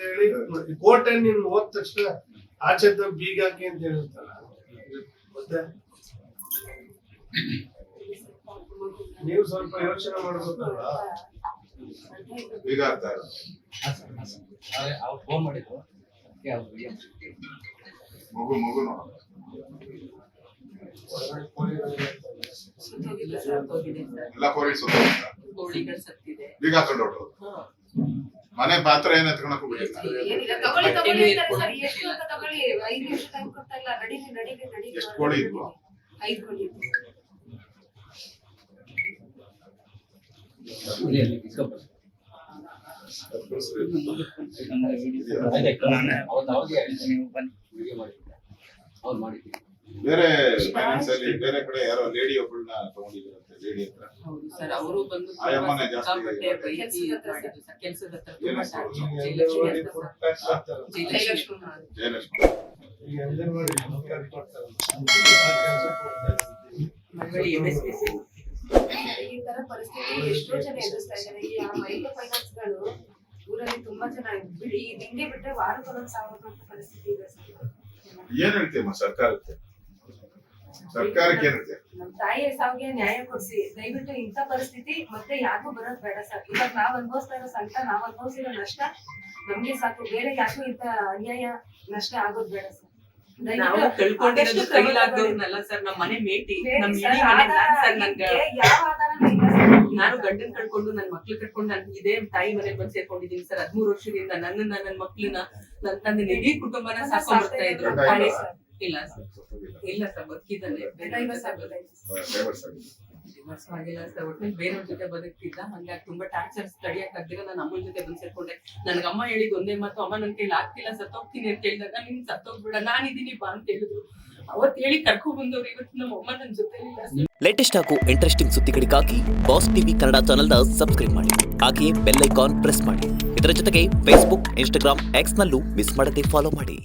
ಹೇಳಿ ಕೋಟೆ ನೀನ್ ಹೋದ ತಕ್ಷಣ ಆಚೆ ಬೀಗ ಹಾಕಿ ಅಂತ ಹೇಳಿರ್ತಲ್ಲ. ಮತ್ತೆ ನೀವು ಸ್ವಲ್ಪ ಯೋಚನೆ ಮಾಡ್ಬೇಕಲ್ಲ. ಬೀಗ ಹಾಕ್ತಾರೆ ಫೋನ್ ಮಾಡಿದ್ರು ಮಗು ಮಗು ಎಲ್ಲ ಪೊಲೀಸ್ ಬೀಗ ಹಾಕೊಂಡು ಹೊರಟು ಮನೆ ಪಾತ್ರ ಏನ್ ಎತ್ಕೊಳಕ್ ಎಷ್ಟು ಕೋಳಿ ಇದ್ವು? 5 ಕೋಳಿ ಬೇರೆ ಫೈನಾನ್ಸ್ ಅಲ್ಲಿ ಬೇರೆ ಕಡೆ ಯಾರೋ ಲೇಡಿ ಒಬ್ಬಳನ್ನ ತಗೊಂಡಿದ್ರಂತೆ. ಲೇಡಿ ಹತ್ರ ಸರ್ ಅವರು ಬಂದು ಆಯಮ್ಮನೆ ಜಾಸ್ತಿ ಕೆಲಸದ ಜಯಲಕ್ಷ್ಮಿ ಈಗ ಅಂಗನವಾಡಿ ಈ ತರ ಪರಿಸ್ಥಿತಿ ಎಷ್ಟೋ ಜನ ಎದುರಿಸ್ತಾ ಇದ್ದಾರೆ. ಈ ಮೈಕ್ರೋ ಫೈನಾನ್ಸ್ ಗಳು ಊರಲ್ಲಿ ತುಂಬಾ ಜನ ಬಿಡಿ ಹಿಂಗೆ ಬಿಟ್ರೆ ವಾರಕ್ಕೊಂದೊಂದು ಸಾವಿರ ಪರಿಸ್ಥಿತಿ ಇದೆ ಸರ್. ಏನ್ ಹೇಳ್ತೀಯಮ್ಮ ಸರ್ಕಾರಕ್ಕೆ? ಸರ್ಕಾರಕ್ಕೆ ಏನ್ ಹೇಳ್ತೀಯ? ನಮ್ ತಾಯಿಯ ಸಾವಿಗೆ ನ್ಯಾಯ ಕೊಡ್ಸಿ ದಯವಿಟ್ಟು ಇಂಥ ಪರಿಸ್ಥಿತಿ ಮತ್ತೆ ಯಾರಿಗೂ ಬರೋದ್ ಬೇಡ ಸರ್. ಇವಾಗ ನಾವ್ ಅನುಭವಿಸ್ತಾ ಇರೋ ಸಂಕಟ, ನಾವ್ ಅನುಭವಿಸಿರೋ ನಷ್ಟ ನಮ್ಗೆ ಸಾಕು. ಬೇರೆ ಯಾರಿಗೂ ಇಂಥ ಅನ್ಯಾಯ ನಷ್ಟ ಆಗೋದ್ ಬೇಡ ಸರ್. ನಾವು ಕಳ್ಕೊಂಡಿರೋದು ಕೈಲಾಗ್ದವ್ರನ್ನಲ್ಲ ಸರ್, ನಮ್ ಮನೆ ಮೇಟಿ, ನಮ್ ಇಡೀ ಮನೆ ಸರ್. ಯಾವ ಆಧಾರನೂ ಇಲ್ಲ ಸರ್. ನಾನು ಗಂಡನ್ ಕಳ್ಕೊಂಡು ನನ್ ಮಕ್ಳು ಕಟ್ಕೊಂಡು ನಾನು ಇದೇ ತಾಯಿ ಮನೆ ಬಂದು ಸೇರ್ಕೊಂಡಿದ್ದೀನಿ ಸರ್. 13 ವರ್ಷದಿಂದ ನನ್ನನ್ನ ನನ್ ಮಕ್ಳನ್ನ ನನ್ ತಂದೆ ಇಡೀ ಕುಟುಂಬನ ಸಾಕೊಂಡ್ ಬರ್ತಾ ಇದ್ರು. ಇಲ್ಲ ಸರ್, ಇಲ್ಲ ಸರ್, ಬದುಕಿದ್ದಾನೆ. ಡಿವೋರ್ಸ್ ಆಗಿಲ್ಲ ಸರ್, ಒಟ್ಟಿನಲ್ಲಿ ಬೇರೆಯವ್ರ ಜೊತೆ ಬದುಕ್ತಿದ್ದ. ಹಂಗಾಗಿ ತುಂಬಾ ಟಾರ್ಚರ್ಸ್ ತಡಿಯಕ್ ಆಗ್ದಿರ ನಾನು ಅಮ್ಮನ ಜೊತೆ ಬಂದ್ ಸೇರ್ಕೊಂಡೆ. ನನ್ಗ ಅಮ್ಮ ಹೇಳಿದ್ ಒಂದೇ ಮಾತು, ಅಮ್ಮ ನನ್ ಕೈಲಿ ಆಗ್ತಿಲ್ಲ ಸತ್ತೋಗ್ತೀನಿ ಅಂತ ಹೇಳಿದಾಗ, ನಿನ್ ಸತ್ತೋಗ್ಬಿಡ ನಾನಿದ್ದೀನಿ ಬಾ ಅಂತ ಹೇಳಿದ್ರು. ಅವತ್ ಹೇಳಿ ಕರ್ಕೊಂಡ್ ಬಂದವ್ರು ಇವತ್ತು ನಮ್ಮ ಅಮ್ಮ ನನ್ ಜೊತೆ ಇಲ್ಲ. ಲೇಟೆಸ್ಟ್ ಹಾಗೂ ಇಂಟ್ರೆಸ್ಟಿಂಗ್ ಸುದ್ದಿಗಳಿಗಾಗಿ ಬಾಸ್ ಟಿವಿ ಕನ್ನಡ ಚಾನೆಲ್ನ ಸಬ್ಸ್ಕ್ರೈಬ್ ಮಾಡಿ. ಹಾಗೆಯೇ ಬೆಲ್ ಐಕಾನ್ ಪ್ರೆಸ್ ಮಾಡಿ. ಇದರ ಜೊತೆಗೆ ಫೇಸ್ಬುಕ್, ಇನ್ಸ್ಟಾಗ್ರಾಮ್, ಎಕ್ಸ್ ನಲ್ಲೂ ಮಿಸ್ ಮಾಡದೆ ಫಾಲೋ ಮಾಡಿ.